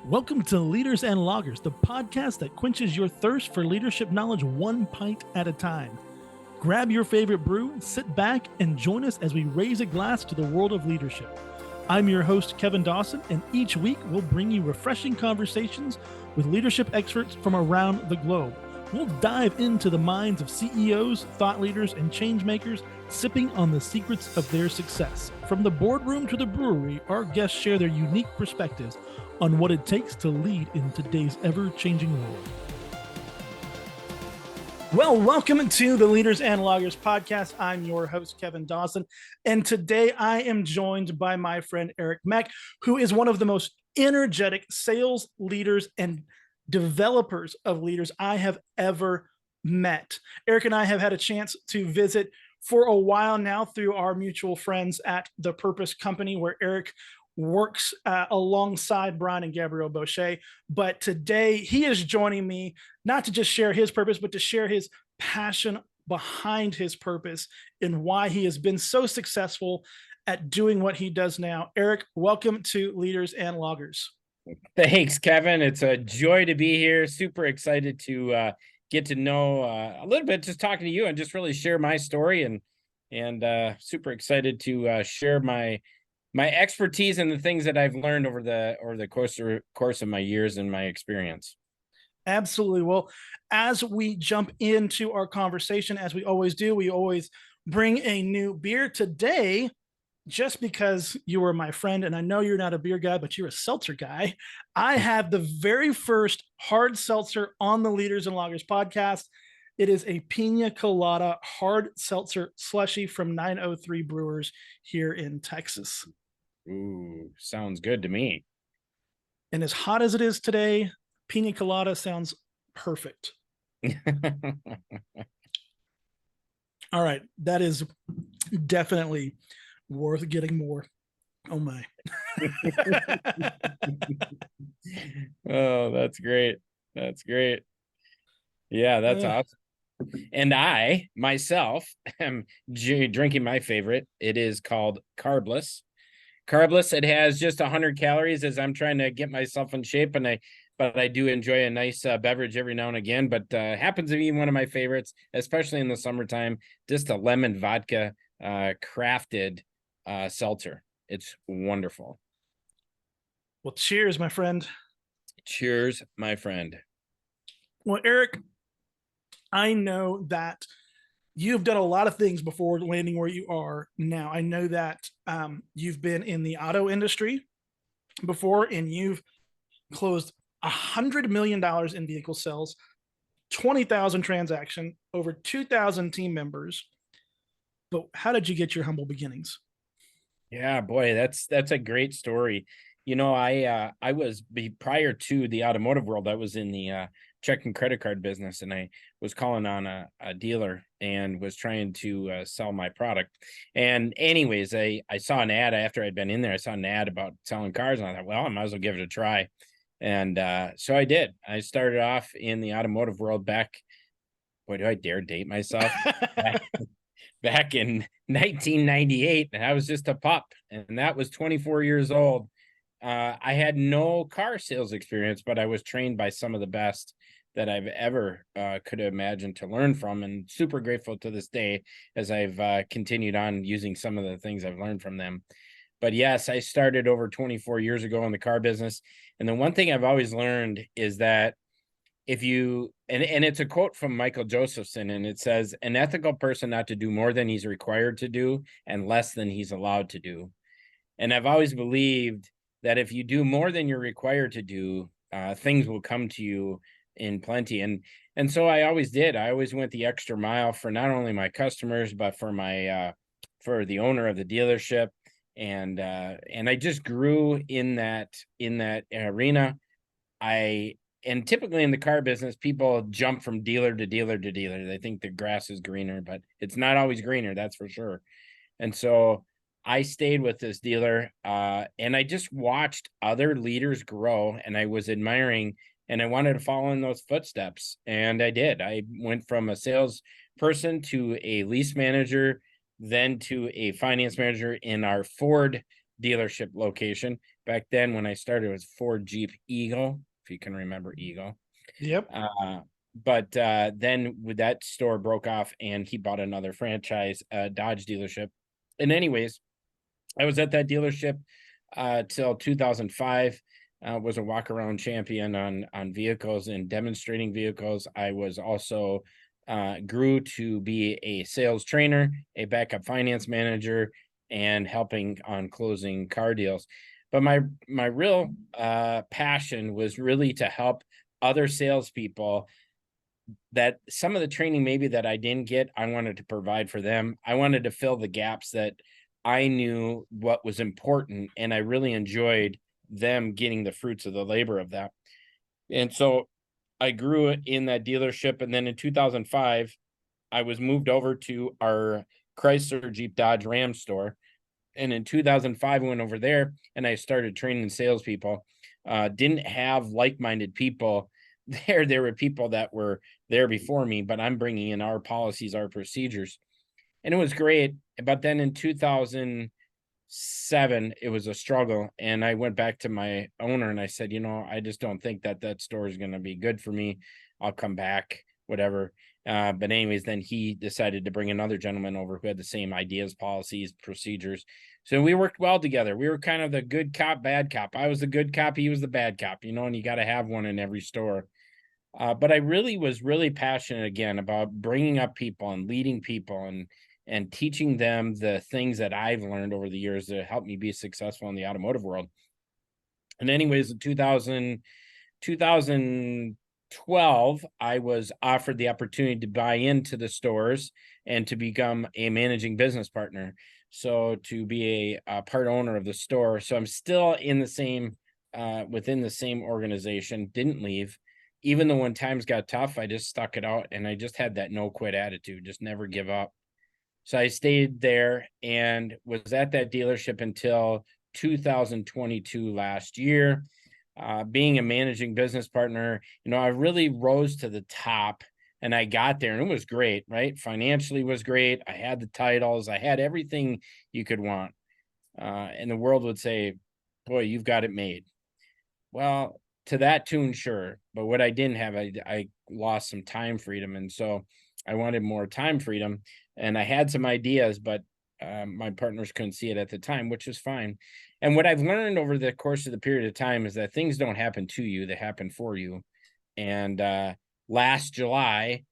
Welcome to Leaders and Loggers, the podcast that quenches your thirst for leadership knowledge one pint at a time. Grab your favorite brew, sit back, and join us as we raise a glass to the world of leadership. I'm your host, Kevin Dawson, and each week we'll bring you refreshing conversations with leadership experts from around the globe. We'll dive into the minds of CEOs, thought leaders, and change makers, sipping on the secrets of their success. From the boardroom to the brewery, our guests share their unique perspectives on what it takes to lead in today's ever-changing world. Well, welcome to the Leaders and Loggers podcast. I'm your host, Kevin Dawson, and today I am joined by my friend, Eric Mech, who is one of the most energetic sales leaders and developers of leaders I have ever met. Eric and I have had a chance to visit for a while now through our mutual friends at The Purpose Company, where Eric works alongside Brian and Gabrielle Boucher. But today he is joining me not to just share his purpose, but to share his passion behind his purpose and why he has been so successful at doing what he does now. Eric, welcome to Leaders and Loggers. Thanks, Kevin. It's a joy to be here. Super excited to get to know a little bit, just talking to you and just really share my story and super excited to share my expertise and the things that I've learned over the course of my years and my experience. Absolutely. Well, as we jump into our conversation, as we always do, we always bring a new beer. Today, just because you were my friend, and I know you're not a beer guy, but you're a seltzer guy, I have the very first hard seltzer on the Leaders and Loggers podcast. It is a Pina Colada hard seltzer slushy from 903 Brewers here in Texas. Ooh, sounds good to me. And as hot as it is today, Pina Colada sounds perfect. All right. That is definitely worth getting more. Oh my. Oh, that's great. That's great. Yeah, that's awesome. And I myself am drinking my favorite. It is called Carbless. It has just 100 calories as I'm trying to get myself in shape, but I do enjoy a nice beverage every now and again, but happens to be one of my favorites, especially in the summertime, just a lemon vodka crafted seltzer. It's wonderful. Well, cheers, my friend. Cheers, my friend. Well, Eric, I know that you've done a lot of things before landing where you are now. I know that you've been in the auto industry before, and you've closed $100 million in vehicle sales, 20,000 transactions, over 2,000 team members. But how did you get your humble beginnings? Yeah, boy, that's a great story. You know, I was prior to the automotive world, I was in the check and credit card business, and I was calling on a dealer and was trying to sell my product. And anyways, I saw an ad after I'd been in there. I saw an ad about selling cars, and I thought, well, I might as well give it a try. And so I did. I started off in the automotive world back. Boy, do I dare date myself? back in 1998, and I was just a pup, and that was 24 years old. I had no car sales experience, but I was trained by some of the best that I've ever could imagine to learn from, and super grateful to this day as I've continued on using some of the things I've learned from them. But yes, I started over 24 years ago in the car business. And the one thing I've always learned is that if you, and it's a quote from Michael Josephson, and it says, an ethical person not to do more than he's required to do and less than he's allowed to do. And I've always believed that if you do more than you're required to do, things will come to you in plenty. And so I always did. I always went the extra mile for not only my customers, but for for the owner of the dealership. And I just grew in that arena. And typically in the car business, people jump from dealer to dealer to dealer. They think the grass is greener, but it's not always greener, that's for sure. And so I stayed with this dealer, and I just watched other leaders grow, and I was admiring, and I wanted to follow in those footsteps. And I did. I went from a salesperson to a lease manager, then to a finance manager in our Ford dealership location. Back then, when I started, it was Ford Jeep Eagle, if you can remember Eagle. Yep. But then with that store broke off and he bought another franchise, Dodge dealership. And anyways, I was at that dealership till 2005. Was a walk around champion on vehicles and demonstrating vehicles. I was also grew to be a sales trainer, a backup finance manager, and helping on closing car deals. But my real passion was really to help other salespeople, that some of the training maybe that I didn't get, I wanted to provide for them. I wanted to fill the gaps that I knew what was important, and I really enjoyed them getting the fruits of the labor of that. And so I grew in that dealership. And then in 2005, I was moved over to our Chrysler Jeep Dodge Ram store. And in 2005, I went over there and I started training salespeople. Didn't have like-minded people there. There were people that were there before me, but I'm bringing in our policies, our procedures. And it was great. But then in 2007, it was a struggle. And I went back to my owner and I said, I just don't think that store is going to be good for me. I'll come back, whatever. But anyways, then he decided to bring another gentleman over who had the same ideas, policies, procedures. So we worked well together. We were kind of the good cop, bad cop. I was the good cop. He was the bad cop, and you got to have one in every store. But I was really passionate again about bringing up people and leading people and teaching them the things that I've learned over the years to help me be successful in the automotive world. And anyways, in 2012, I was offered the opportunity to buy into the stores and to become a managing business partner. So to be a part owner of the store. So I'm still in the same, within the same organization, didn't leave. Even though when times got tough, I just stuck it out and I just had that no quit attitude, just never give up. So I stayed there and was at that dealership until 2022 last year. Being a managing business partner, I really rose to the top and I got there and it was great, right? Financially was great. I had the titles, I had everything you could want. And the world would say, boy, you've got it made. Well, to that tune, sure. But what I didn't have, I lost some time freedom. And so I wanted more time freedom and I had some ideas, but my partners couldn't see it at the time, which is fine. And what I've learned over the course of the period of time is that things don't happen to you, they happen for you. And last July,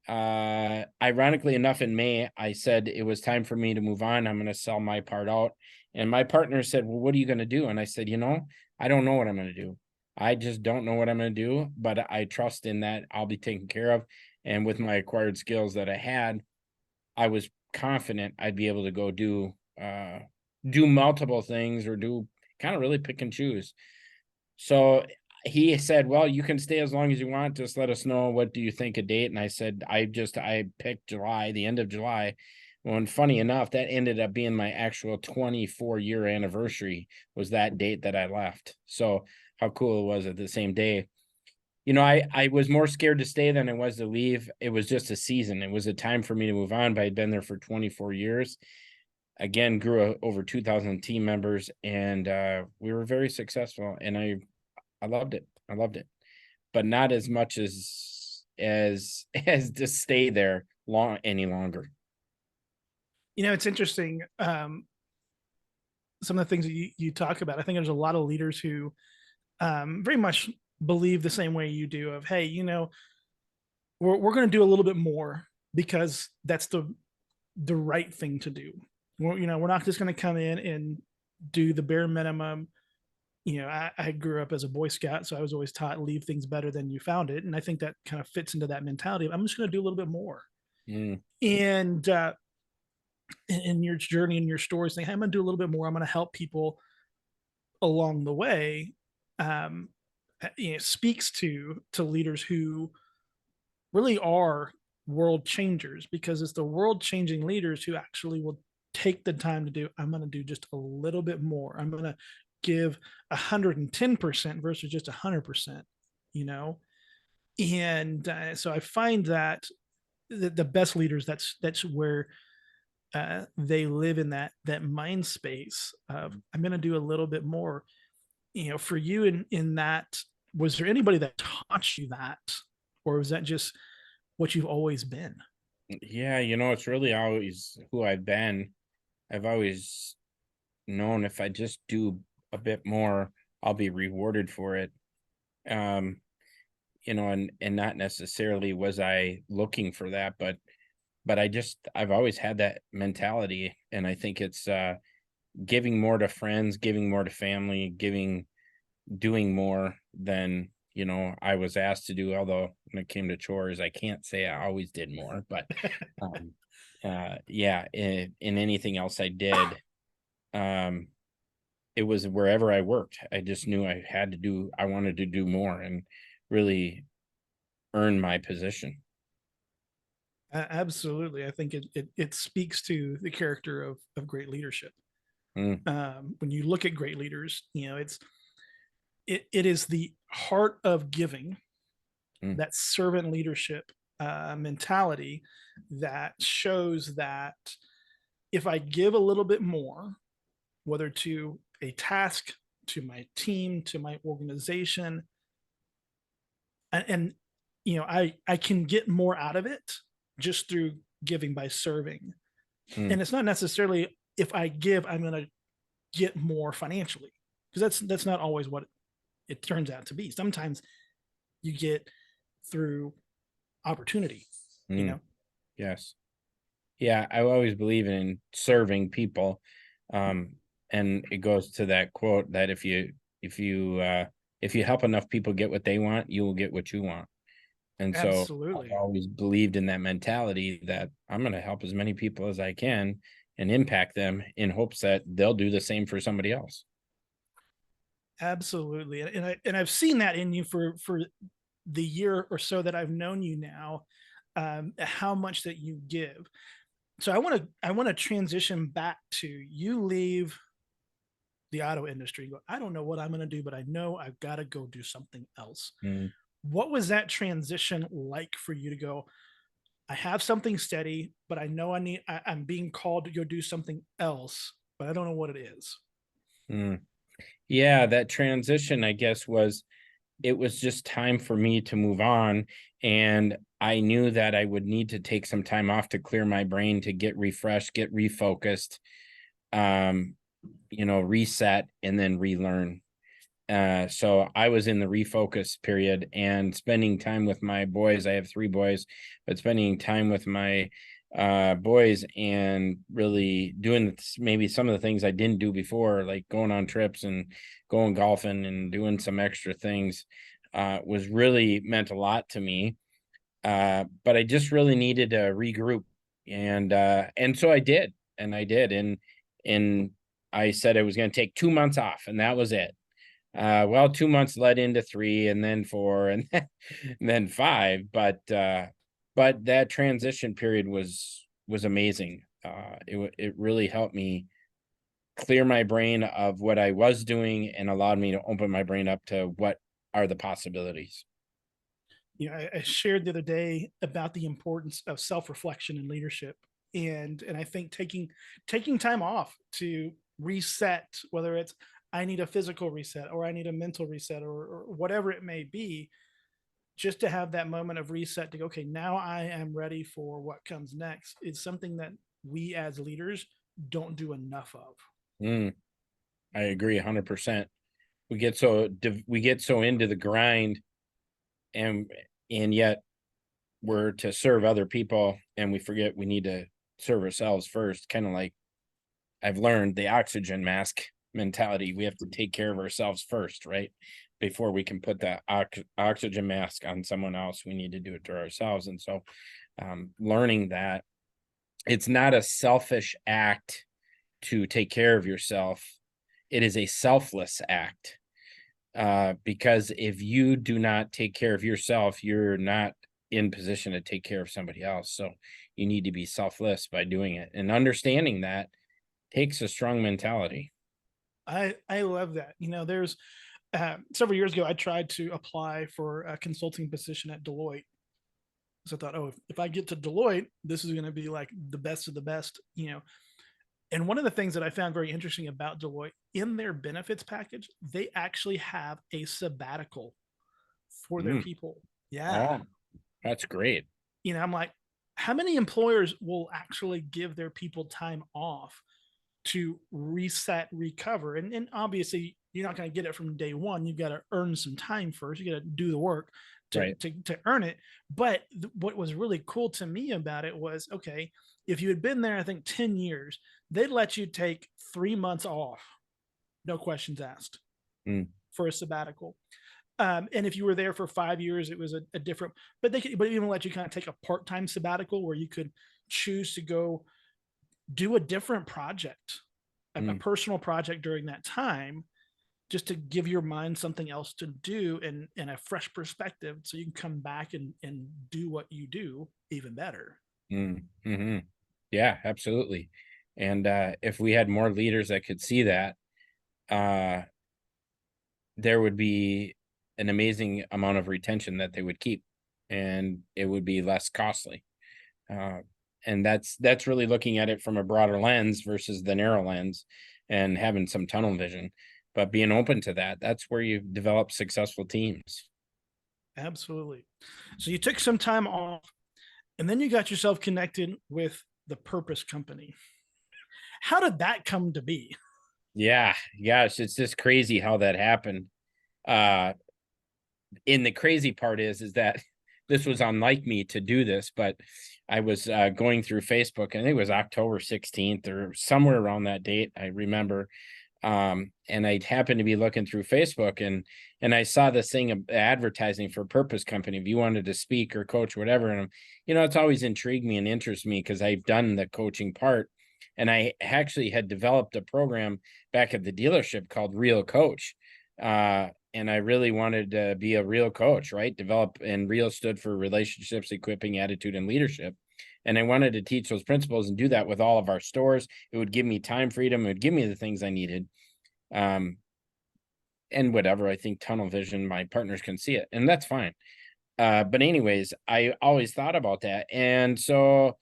ironically enough, in May, I said it was time for me to move on. I'm going to sell my part out. And my partner said, well, what are you going to do? And I said, I don't know what I'm going to do. I just don't know what I'm going to do, but I trust in that I'll be taken care of. And with my acquired skills that I had, I was confident I'd be able to go do multiple things or do kind of really pick and choose. So he said, well, you can stay as long as you want. Just let us know. What do you think a date? And I said, I picked July, the end of July. Well, and funny enough, that ended up being my actual 24-year anniversary was that date that I left. So how cool it was at the same day. I was more scared to stay than I was to leave. It was just a season. It was a time for me to move on, but I'd been there for 24 years. Again, grew over 2,000 team members, and we were very successful. And I loved it. I loved it, but not as much as to stay there any longer. It's interesting. Some of the things that you talk about, I think there's a lot of leaders who very much believe the same way you do of, hey, we're going to do a little bit more because that's the right thing to do. We're not just going to come in and do the bare minimum. I grew up as a Boy Scout, so I was always taught leave things better than you found it. And I think that kind of fits into that mentality of I'm just going to do a little bit more. And in your journey and your story, saying, hey, I'm going to do a little bit more. I'm going to help people along the way. Speaks to leaders who really are world changers, because it's the world changing leaders who actually will take the time to do, I'm going to do just a little bit more. I'm going to give 110% versus just 100%, and so I find that the best leaders, that's where they live in that mind space of I'm going to do a little bit more. For you in that, was there anybody that taught you that, or was that just what you've always been? Yeah, it's really always who I've been. I've always known if I just do a bit more, I'll be rewarded for it. Um, and not necessarily was I looking for that, but I've always had that mentality. And I think it's giving more to friends, giving more to family, doing more than I was asked to do. Although when it came to chores, I can't say I always did more, but um yeah, in anything else I did, um it was wherever I worked. I just knew I wanted to do more and really earn my position. Absolutely, I think it speaks to the character of great leadership. Mm, When you look at great leaders, it is the heart of giving, mm, that servant leadership mentality that shows that if I give a little bit more, whether to a task, to my team, to my organization, and I can get more out of it just through giving by serving. mm, And it's not necessarily if I give, I'm going to get more financially, because that's not always what it turns out to be. Sometimes you get through opportunity, you mm, know. yes. Yeah, I always believe in serving people. Um, and it goes to that quote that if you if you help enough people get what they want, you will get what you want. And so I've Absolutely. always believed in that mentality that I'm going to help as many people as I can and impact them in hopes that they'll do the same for somebody else. Absolutely. And I've seen that in you for the year or so that I've known you now, how much that you give. So I want to transition back to you leave the auto industry. Go, I don't know what I'm going to do, but I know I've got to go do something else. Mm, What was that transition like for you to go? I have something steady, but I know I'm being called to go do something else, but I don't know what it is. mm. Yeah, that transition, I guess, it was just time for me to move on. And I knew that I would need to take some time off to clear my brain, to get refreshed, get refocused, um, reset, and then relearn. So I was in the refocus period and spending time with my boys. I have 3 boys, but spending time with my boys and really doing maybe some of the things I didn't do before, like going on trips and going golfing and doing some extra things, was really meant a lot to me. But I just really needed to regroup, and so I did, and I said I was going to take 2 months off, and that was it. Well, 2 months led into 3 and then 4 and then 5, but that transition period was amazing. It really helped me clear my brain of what I was doing and allowed me to open my brain up to what are the possibilities. I shared the other day about the importance of self-reflection and leadership, and I think taking time off to reset, whether it's I need a physical reset or I need a mental reset, or whatever it may be, just to have that moment of reset to go, okay, now I am ready for what comes next, is something that we as leaders don't do enough of. Mm, I agree 100%. We get so into the grind, and yet we're to serve other people and we forget we need to serve ourselves first. Kind of like I've learned the oxygen mask mentality. We have to take care of ourselves first, right? Before we can put that oxygen mask on someone else, we need to do it to ourselves. And so, learning that it's not a selfish act to take care of yourself, it is a selfless act. Because if you do not take care of yourself, you're not in position to take care of somebody else. So you need to be selfless by doing it, and understanding that takes a strong mentality. I love that. There's several years ago I tried to apply for a consulting position at Deloitte, So I thought, oh, if I get to Deloitte, this is going to be like the best of the best, you know. And one of the things that I found very interesting about Deloitte, in their benefits package, they actually have a sabbatical for their Mm. people. Yeah. Oh, that's great. You know, I'm like, how many employers will actually give their people time off to reset, recover? And obviously, you're not going to get it from day one. You've got to earn some time first. You got to do the work Right. to earn it. But what was really cool to me about it was, okay, if you had been there, I think 10 years, they'd let you take 3 months off, no questions asked, Mm. for a sabbatical. And if you were there for 5 years, it was a different, but they could, but even let you kind of take a part-time sabbatical where you could choose to go do a different project, a Mm. personal project during that time, just to give your mind something else to do and a fresh perspective so you can come back and do what you do even better. Mm. Hmm. Yeah, absolutely. And if we had more leaders that could see that, uh, there would be an amazing amount of retention that they would keep, and it would be less costly. Uh, and that's really looking at it from a broader lens versus the narrow lens, and having some tunnel vision. But being open to that, that's where you develop successful teams. Absolutely. So you took some time off and then you got yourself connected with the Purpose Company. How did that come to be? Yeah, gosh, it's just crazy how that happened. Uh, and the crazy part is that this was unlike me to do this, but I was going through Facebook, and it was October 16th or somewhere around that date, I remember. And I happened to be looking through Facebook, and I saw this thing of advertising for Purpose Company. If you wanted to speak or coach, whatever, and it's always intrigued me and interests me because I've done the coaching part, and I actually had developed a program back at the dealership called Real Coach. And I really wanted to be a real coach, right? Develop, and real stood for relationships, equipping, attitude, and leadership. And I wanted to teach those principles and do that with all of our stores. It would give me time freedom. It would give me the things I needed. Um, and whatever, I think tunnel vision, my partners can see it, and that's fine. But anyways, I always thought about that. And so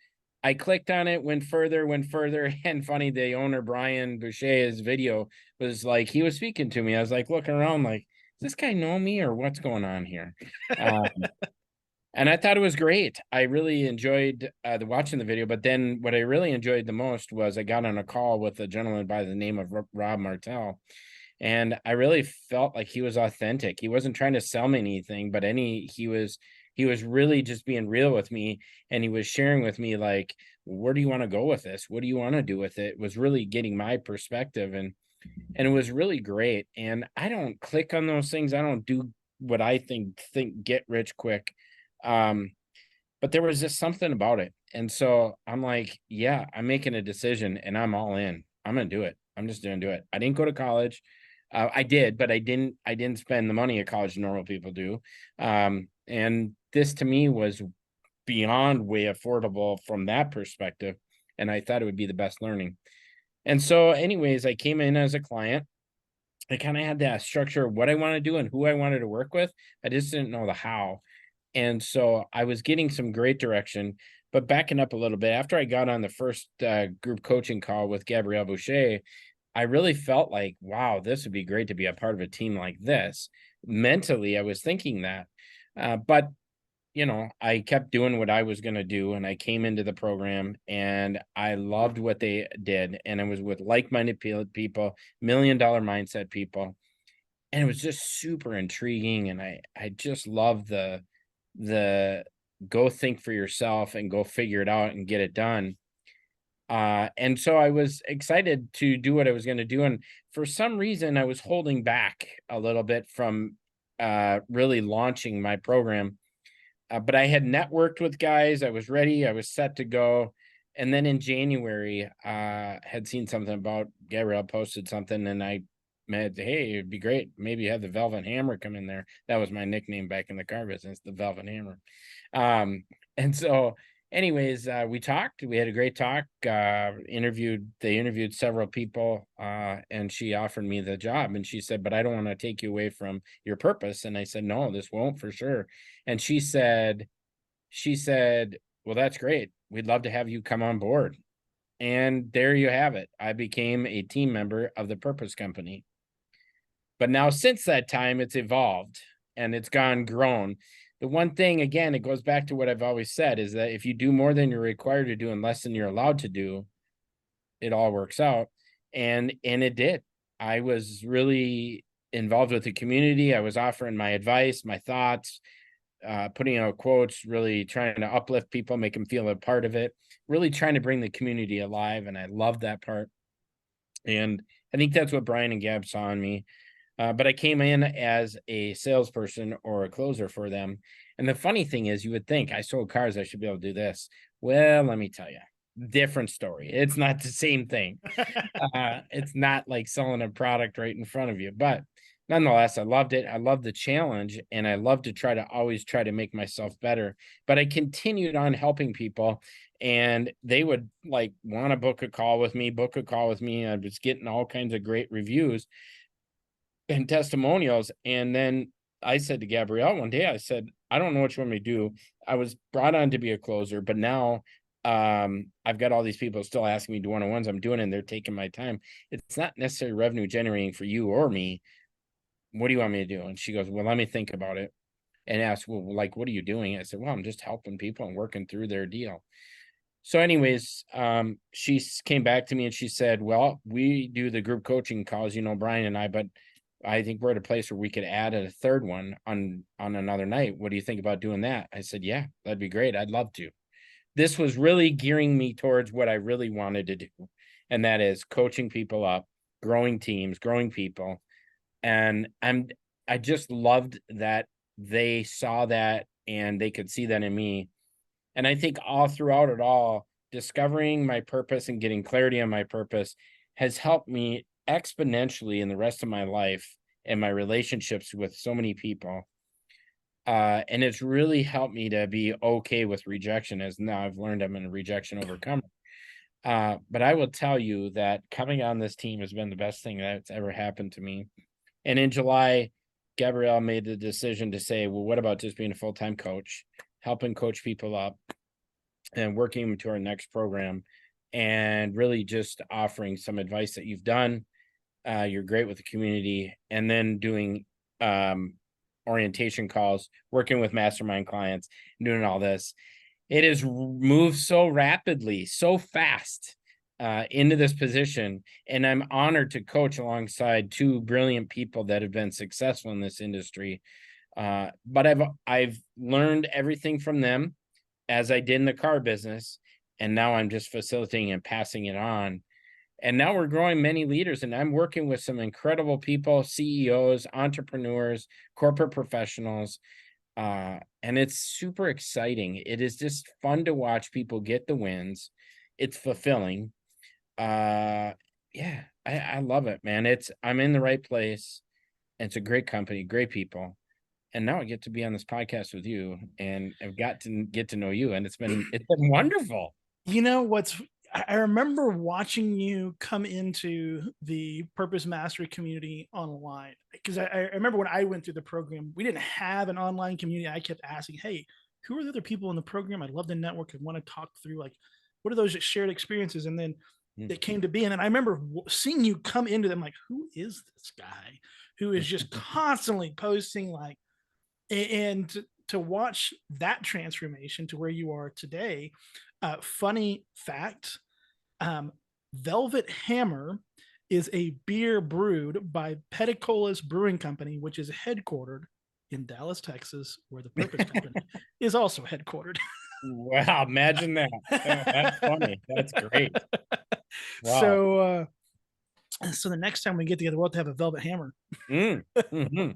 I clicked on it, went further, and funny, the owner, Brian Boucher's video was like, he was speaking to me. I was like looking around like, does this guy know me or what's going on here? And I thought it was great. I really enjoyed watching the video. But then what I really enjoyed the most was I got on a call with a gentleman by the name of Rob Martell. And I really felt like he was authentic. He wasn't trying to sell me anything, but he was really just being real with me. And he was sharing with me, like, where do you want to go with this? What do you want to do with it? It was really getting my perspective, and it was really great. And I don't click on those things. I don't do what I think get rich quick. Um, but there was just something about it. And so I'm like, yeah, I'm making a decision and I'm all in. I'm gonna do it. I'm just gonna do it. I didn't go to college. I did, but I didn't spend the money at college normal people do. And this to me was beyond way affordable from that perspective. And I thought it would be the best learning. And so, anyways, I came in as a client. I kind of had that structure of what I want to do and who I wanted to work with. I just didn't know the how. And so I was getting some great direction. But backing up a little bit, after I got on the first group coaching call with Gabrielle Boucher, I really felt like, wow, this would be great to be a part of a team like this. Mentally, I was thinking that. But I kept doing what I was going to do, and I came into the program and I loved what they did. And I was with like-minded people, million-dollar mindset people. And it was just super intriguing. And I just love the go think for yourself and go figure it out and get it done. And so I was excited to do what I was going to do. And for some reason, I was holding back a little bit from really launching my program. But I had networked with guys. I was ready. I was set to go. And then in January, had seen something about Gabrielle posted something, and I meant, hey, it'd be great. Maybe have the Velvet Hammer come in there. That was my nickname back in the car business, the Velvet Hammer. And so, anyways, we talked. We had a great talk. They interviewed several people, and she offered me the job. And she said, "But I don't want to take you away from your purpose." And I said, "No, this won't for sure." And she said, she said, well, that's great. We'd love to have you come on board. And there you have it. I became a team member of the Purpose Company. But now since that time, it's evolved and it's grown. The one thing, again, it goes back to what I've always said, is that if you do more than you're required to do and less than you're allowed to do, it all works out. And it did. I was really involved with the community. I was offering my advice, my thoughts, putting out quotes, really trying to uplift people, make them feel a part of it, really trying to bring the community alive. And I love that part. And I think that's what Brian and Gab saw in me. But I came in as a salesperson or a closer for them. And the funny thing is, you would think I sold cars, I should be able to do this. Well, let me tell you, different story. It's not the same thing. It's not like selling a product right in front of you, but nonetheless, I loved it. I loved the challenge, and I love to always try to make myself better. But I continued on helping people, and they would like want to book a call with me. I was getting all kinds of great reviews and testimonials. And then I said to Gabrielle one day, I said, I don't know what you want me to do. I was brought on to be a closer, but now I've got all these people still asking me to do one-on-ones. I'm doing it and they're taking my time. It's not necessarily revenue generating for you or me. What do you want me to do? And she goes, well, let me think about it, and asked, well, like, what are you doing? I said, well, I'm just helping people and working through their deal. So anyways, she came back to me and she said, well, we do the group coaching calls, Brian and I, but I think we're at a place where we could add a third one on another night. What do you think about doing that? I said, yeah, that'd be great. I'd love to. This was really gearing me towards what I really wanted to do. And that is coaching people up, growing teams, growing people. And I just loved that they saw that and they could see that in me. And I think all throughout it all, discovering my purpose and getting clarity on my purpose has helped me exponentially in the rest of my life and my relationships with so many people. And it's really helped me to be okay with rejection, as now I've learned I'm a rejection overcomer. But I will tell you that coming on this team has been the best thing that's ever happened to me. And in July, Gabrielle made the decision to say, well, what about just being a full-time coach, helping coach people up and working them to our next program, and really just offering some advice that you've done. You're great with the community, and then doing orientation calls, working with mastermind clients, doing all this. It has moved so rapidly, so fast into this position. And I'm honored to coach alongside two brilliant people that have been successful in this industry. But I've learned everything from them, as I did in the car business. And now I'm just facilitating and passing it on. And now we're growing many leaders, and I'm working with some incredible people, CEOs, entrepreneurs, corporate professionals. And it's super exciting. It is just fun to watch people get the wins. It's fulfilling. Yeah, I love it, man. I'm in the right place. It's a great company, great people. And now I get to be on this podcast with you, and I've got to get to know you, and it's been wonderful. I remember watching you come into the Purpose Mastery community online, because I remember when I went through the program, we didn't have an online community. I kept asking, hey, who are the other people in the program? I'd love to network and want to talk through, like, what are those shared experiences? And then it came to be. And then I remember seeing you come into them, like, who is this guy who is just constantly posting, like, and to watch that transformation to where you are today. Funny fact, Velvet Hammer is a beer brewed by Petticolas Brewing Company, which is headquartered in Dallas, Texas, where the Purpose Company is also headquartered. Wow, imagine that. That's funny. That's great. Wow. So the next time we get together, we'll have to have a Velvet Hammer. Mm-hmm.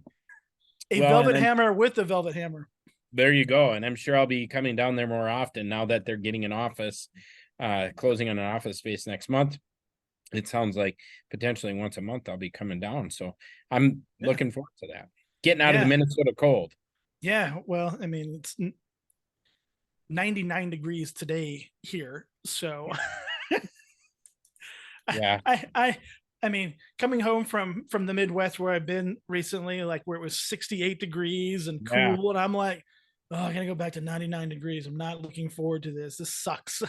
Velvet Hammer with a Velvet Hammer. There you go. And I'm sure I'll be coming down there more often now that they're getting an office, closing on an office space next month. It sounds like potentially once a month I'll be coming down. So I'm looking forward to that. Getting out of the Minnesota cold. Yeah. Well, I mean, it's 99 degrees today here. So yeah. I mean, coming home from the Midwest where I've been recently, like where it was 68 degrees and cool, and I'm like, oh, I gotta go back to 99 degrees. I'm not looking forward to this. This sucks.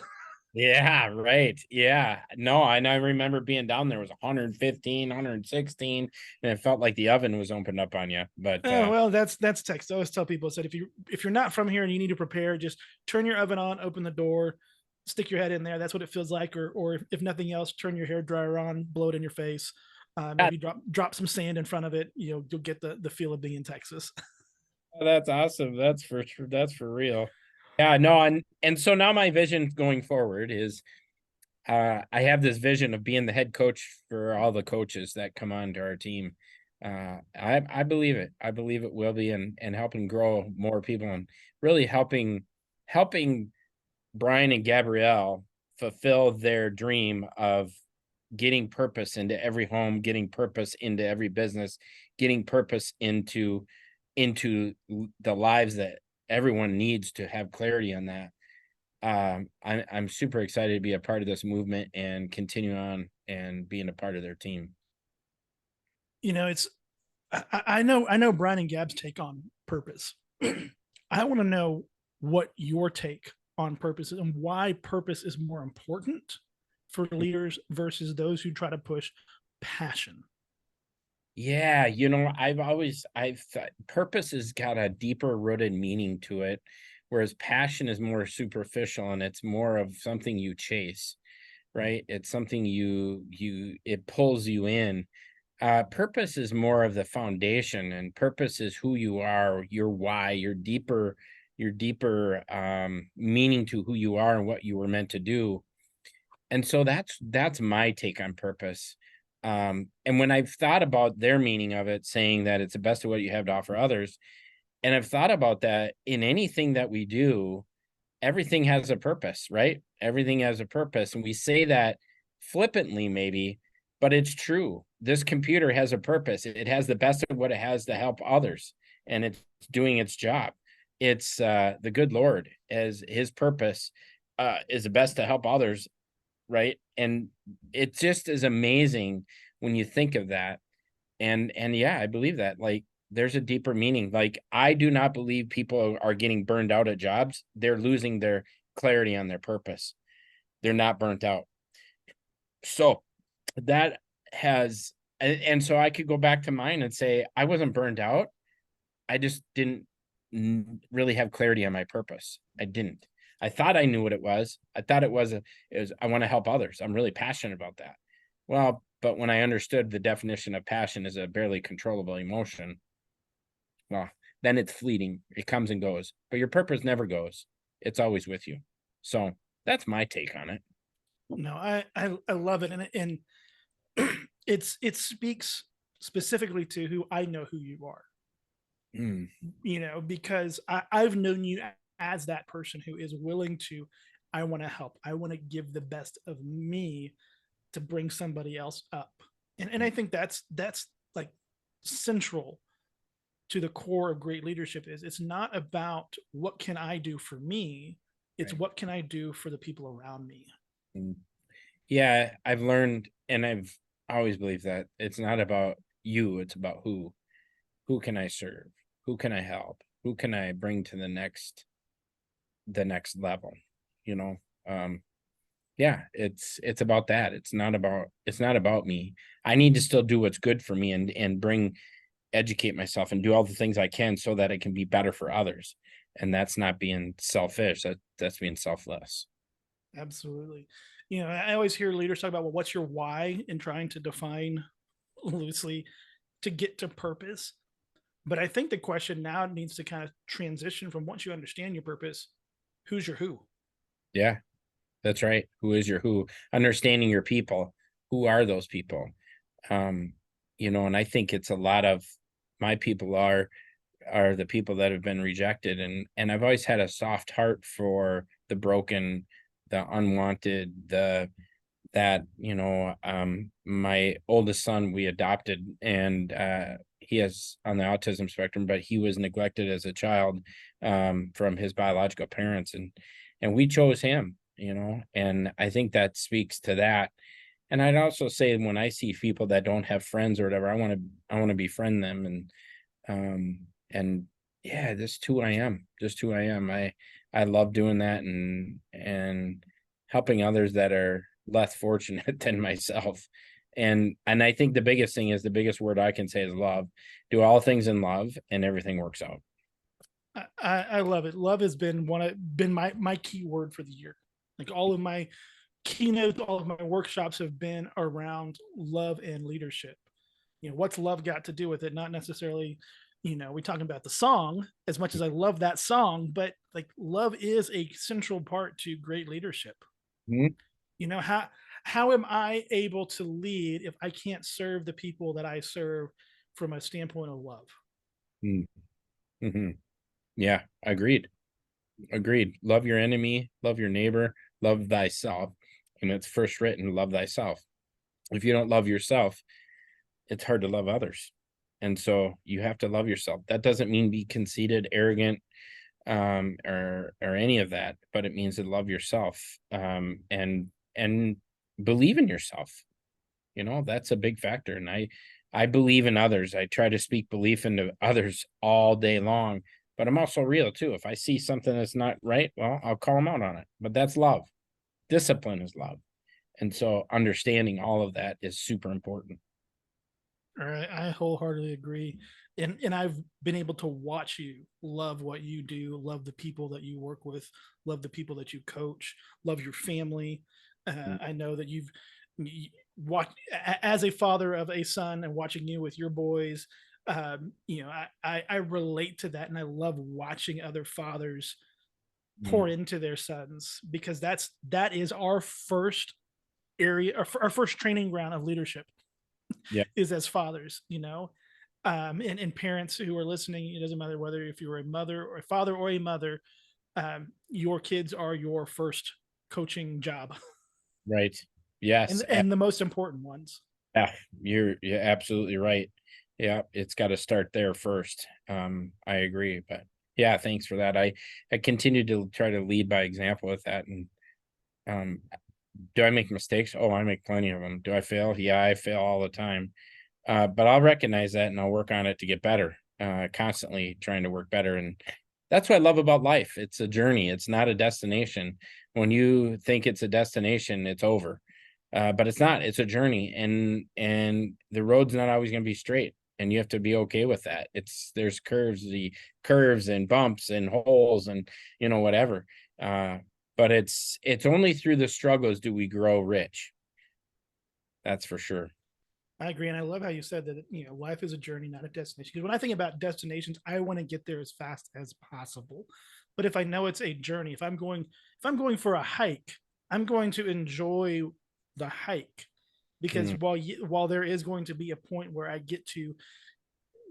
Yeah, right. Yeah. No, and I remember being down there, it was 115, 116, and it felt like the oven was opened up on you. But Oh well, that's text. I always tell people, I said, if you're not from here and you need to prepare, just turn your oven on, open the door, stick your head in there. That's what it feels like. Or if nothing else, turn your hair dryer on, blow it in your face. Maybe drop some sand in front of it. You'll get the feel of being in Texas. that's awesome. That's for sure. That's for real. Yeah, no, and so now my vision going forward is I have this vision of being the head coach for all the coaches that come on to our team. I believe it. I believe it will be, and helping grow more people, and really helping Brian and Gabrielle fulfill their dream of getting purpose into every home, getting purpose into every business, getting purpose into the lives that everyone needs to have clarity on that. I'm super excited to be a part of this movement and continue on and being a part of their team. It's I know Brian and Gab's take on purpose. I want to know what your take on purpose is and why purpose is more important for leaders versus those who try to push passion. Yeah, I've thought purpose has got a deeper rooted meaning to it, whereas passion is more superficial and it's more of something you chase, right? It's something it pulls you in. Purpose is more of the foundation, and purpose is who you are, your why, your deeper meaning to who you are and what you were meant to do. And so that's my take on purpose. And when I've thought about their meaning of it, saying that it's the best of what you have to offer others, and I've thought about that in anything that we do, everything has a purpose, right? Everything has a purpose. And we say that flippantly, maybe, but it's true. This computer has a purpose. It has the best of what it has to help others, and it's doing its job. It's the good Lord, as his purpose is the best to help others, right? And it just is amazing when you think of that. And yeah, I believe that. Like, there's a deeper meaning. Like, I do not believe people are getting burned out at jobs. They're losing their clarity on their purpose. They're not burnt out. So that has, and so I could go back to mine and say I wasn't burned out. I just didn't really have clarity on my purpose. I didn't. I thought I knew what it was. I thought it was I want to help others. I'm really passionate about that. Well, but when I understood the definition of passion as a barely controllable emotion, well, then it's fleeting. It comes and goes. But your purpose never goes. It's always with you. So that's my take on it. No, I love it, and it speaks specifically to who I know who you are. Mm. Because I've known you as that person who is willing to, I want to help. I want to give the best of me to bring somebody else up. And I think that's like central to the core of great leadership. Is it's not about what can I do for me, it's Right. what can I do for the people around me. Yeah, I've learned, and I've always believed that it's not about you, it's about who. Who can I serve? Who can I help? Who can I bring to the next level? You know, yeah, it's about that. It's not about me. I need to still do what's good for me, and educate myself and do all the things I can so that it can be better for others. And that's not being selfish. That's being selfless. Absolutely. I always hear leaders talk about, well, what's your why, in trying to define loosely to get to purpose. But I think the question now needs to kind of transition from, once you understand your purpose, who's your who? Yeah, that's right. Who is your who? Understanding your people. Who are those people? Um, and I think it's a lot of my people are the people that have been rejected, and I've always had a soft heart for the broken, the unwanted, my oldest son we adopted, and he is on the autism spectrum, but he was neglected as a child from his biological parents, and we chose him, and I think that speaks to that. And I'd also say, when I see people that don't have friends or whatever, I want to befriend them, and yeah, just who I am, just who I am. I love doing that and helping others that are less fortunate than myself. And I think the biggest thing is, the biggest word I can say is love. Do all things in love and everything works out. I love it. Love has been been my key word for the year. Like all of my keynotes, all of my workshops have been around love and leadership. What's love got to do with it? Not necessarily, we talking about the song as much as I love that song, but like love is a central part to great leadership. Mhm. How am I able to lead if I can't serve the people that I serve from a standpoint of love? Mm-hmm. Yeah, agreed. Agreed. Love your enemy, love your neighbor, love thyself. And it's first written, love thyself. If you don't love yourself, it's hard to love others. And so you have to love yourself. That doesn't mean be conceited, arrogant, or any of that, but it means to love yourself, and believe in yourself. That's a big factor. And I believe in others. I try to speak belief into others all day long, but I'm also real too. If I see something that's not right, well, I'll call them out on it. But that's love. Discipline is love. And so understanding all of that is super important. All right, I wholeheartedly agree, and I've been able to watch you love what you do, love the people that you work with, love the people that you coach, love your family. Mm. I know that watched as a father of a son and watching you with your boys. I relate to that, and I love watching other fathers Mm. pour into their sons because that is our first area, our first training ground of leadership Yeah, is as fathers. And parents who are listening, it doesn't matter whether if you're a mother or a father or a mother, your kids are your first coaching job right. Yes. and the most important ones. Yeah, you're absolutely right. Yeah, it's got to start there first. I agree, but yeah, thanks for that. I continue to try to lead by example with that. And um, do I make mistakes? Oh, I make plenty of them. Do I fail? Yeah, I fail all the time. But I'll recognize that and I'll work on it to get better. Constantly trying to work better, and that's what I love about life. It's a journey. It's not a destination. When you think it's a destination, it's over. But it's not. It's a journey, and the road's not always going to be straight, and you have to be okay with that. There's curves and bumps and holes and whatever. Uh, but it's only through the struggles do we grow rich. That's for sure. I agree, and I love how you said that life is a journey, not a destination. Because when I think about destinations, I want to get there as fast as possible. But if I know it's a journey, if I'm going for a hike, I'm going to enjoy the hike because Mm, while there is going to be a point where I get to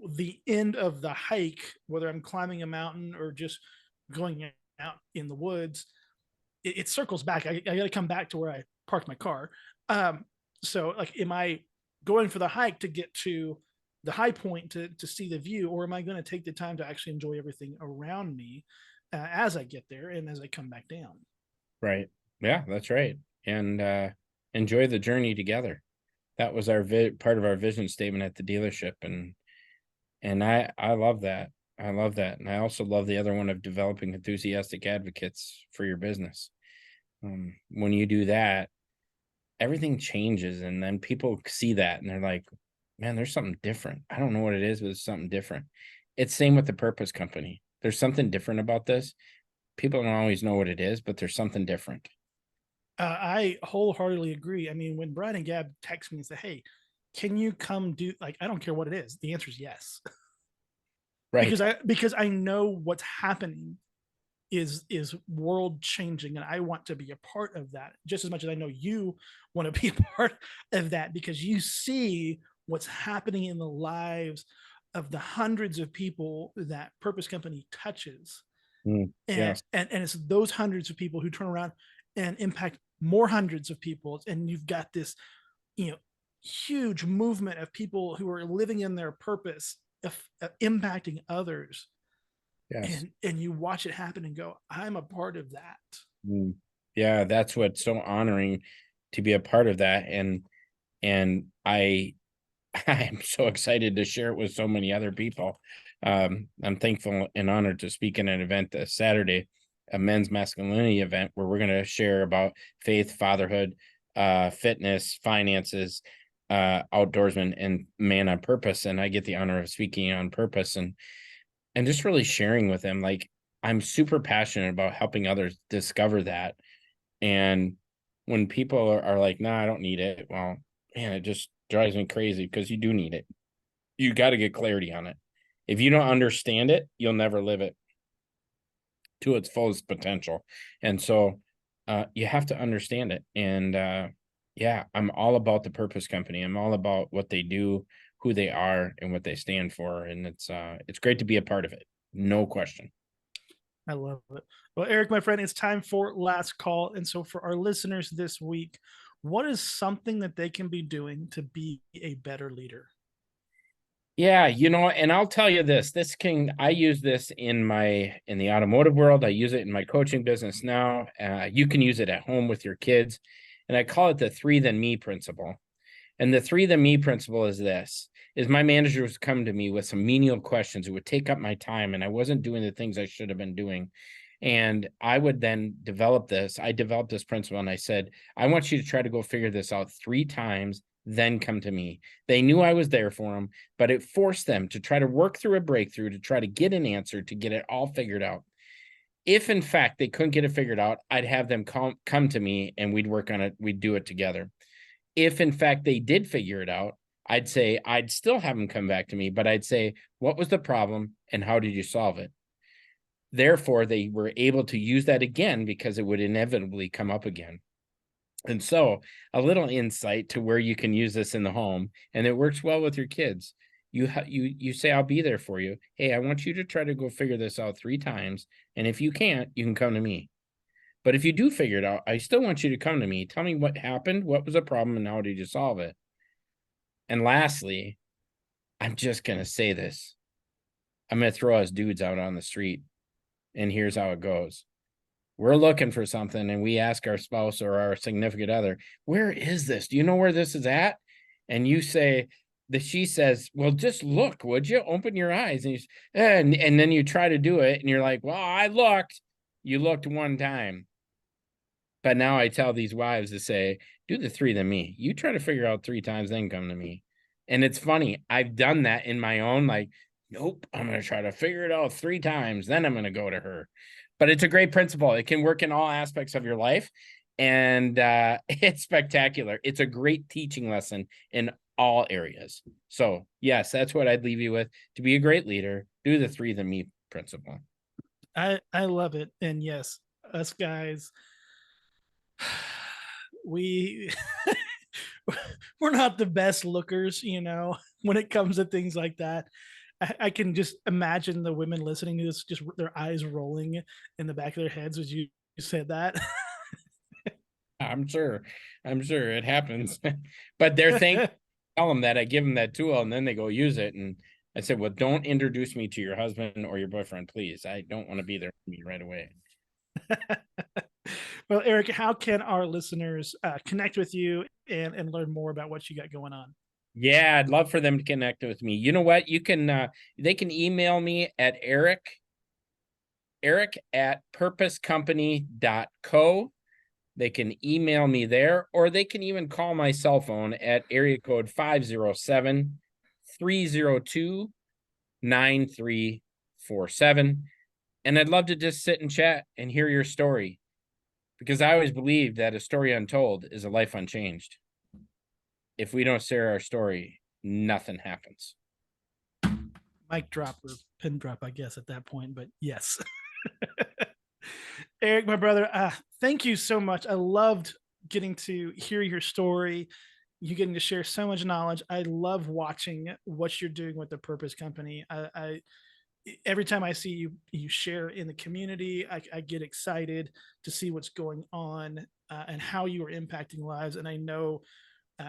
the end of the hike, whether I'm climbing a mountain or just going out in the woods, it circles back. I got to come back to where I parked my car. Um, so, like, am I going for the hike to get to the high point to see the view, or am I going to take the time to actually enjoy everything around me as I get there and as I come back down? right. Yeah, that's right. And enjoy the journey together. That was our part of our vision statement at the dealership, and I love that. I love that, and I also love the other one of developing enthusiastic advocates for your business. When you do that, everything changes, and then people see that and they're like, "Man, there's something different. I don't know what it is, but it's something different." It's same with the purpose company. There's something different about this. People don't always know what it is, but there's something different. I wholeheartedly agree. I mean, when Brian and Gab text me and say, "Hey, can you come do like I don't care what it is," the answer is yes, Right. because I know what's happening is world changing, and I want to be a part of that just as much as I know you want to be a part of that because you see what's happening in the lives of the hundreds of people that Purpose Company touches, and Yes. and it's those hundreds of people who turn around and impact more hundreds of people, and you've got this you know huge movement of people who are living in their purpose of impacting others, Yes. and you watch it happen and go, I'm a part of that. Mm. Yeah, that's what's so honoring to be a part of that. And I I'm so excited to share it with so many other people. I'm thankful and honored to speak in an event this Saturday, a men's masculinity event where we're going to share about faith, fatherhood, fitness, finances, outdoorsman, and man on purpose. And I get the honor of speaking on purpose and just really sharing with them. Like, I'm super passionate about helping others discover that. And when people are like, "No, I don't need it," well, man, it just drives me crazy because you do need it. You got to get clarity on it. If you don't understand it, you'll never live it to its fullest potential. And so you have to understand it. And yeah, I'm all about the Purpose Company. I'm all about what they do, who they are, and what they stand for. And it's great to be a part of it. No question. I love it. Well, Eric, my friend, it's time for last call. And so for our listeners this week, what is something that they can be doing to be a better leader? Yeah, and I'll tell you I use this in the automotive world. I use it in my coaching business now. You can use it at home with your kids. And I call it the 3 than me principle. And the 3 than me principle is my managers come to me with some menial questions. It would take up my time and I wasn't doing the things I should have been doing. And I would then I developed this principle and I said, I want you to try to go figure this out 3 times, then come to me. They knew I was there for them, but it forced them to try to work through a breakthrough, to try to get an answer, to get it all figured out. If in fact they couldn't get it figured out, I'd have them come to me and we'd work on it. We'd do it together. If in fact they did figure it out, I'd still have them come back to me, but I'd say, what was the problem and how did you solve it? Therefore, they were able to use that again because it would inevitably come up again. And so a little insight to where you can use this in the home, and it works well with your kids. You say, I'll be there for you. Hey, I want you to try to go figure this out 3 times. And if you can't, you can come to me. But if you do figure it out, I still want you to come to me. Tell me what happened, what was the problem, and how did you solve it? And lastly, I'm just going to say this. I'm going to throw us dudes out on the street. And here's how it goes. We're looking for something and we ask our spouse or our significant other, where is this? Do you know where this is at? And you say that she says, well, just look, would you open your eyes? And then you try to do it and you're like, well, I looked. You looked 1 time. But now I tell these wives to say, do the 3 than me. You try to figure out 3 times, then come to me. And it's funny. I've done that in my own, like, nope, I'm going to try to figure it out 3 times. Then I'm going to go to her. But it's a great principle. It can work in all aspects of your life. And it's spectacular. It's a great teaching lesson in all areas. So yes, that's what I'd leave you with. To be a great leader, do the 3 than me principle. I love it. And yes, us guys, we we're not the best lookers, when it comes to things like that. I can just imagine the women listening to this, just their eyes rolling in the back of their heads as you said that. I'm sure it happens, but they're tell them that I give them that tool and then they go use it. And I said, well, don't introduce me to your husband or your boyfriend, please. I don't want to be there for me right away. Well, Eric, how can our listeners connect with you and learn more about what you got going on? Yeah, I'd love for them to connect with me. You know what? They can email me at Eric at purposecompany.co. They can email me there, or they can even call my cell phone at area code 507-302-9347. And I'd love to just sit and chat and hear your story, because I always believe that a story untold is a life unchanged. If we don't share our story, nothing happens. Mic drop or pin drop, I guess, at that point, but yes. Eric, my brother, thank you so much. I loved getting to hear your story. You getting to share so much knowledge. I love watching what you're doing with the Purpose Company. I every time I see you share in the community, I get excited to see what's going on and how you are impacting lives. And I know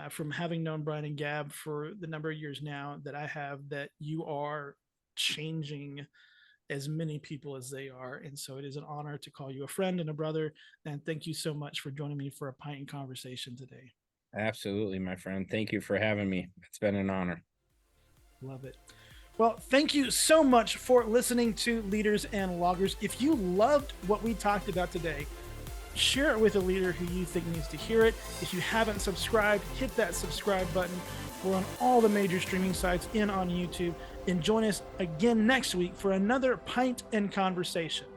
from having known Brian and Gab for the number of years now that I have, that you are changing as many people as they are. And so it is an honor to call you a friend and a brother. And thank you so much for joining me for a pint conversation today. Absolutely, my friend. Thank you for having me. It's been an honor. Love it. Well, thank you so much for listening to Leaders and Loggers. If you loved what we talked about today, share it with a leader who you think needs to hear it. If you haven't subscribed, hit that subscribe button. We're on all the major streaming sites and on YouTube. And join us again next week for another Pint and Conversation.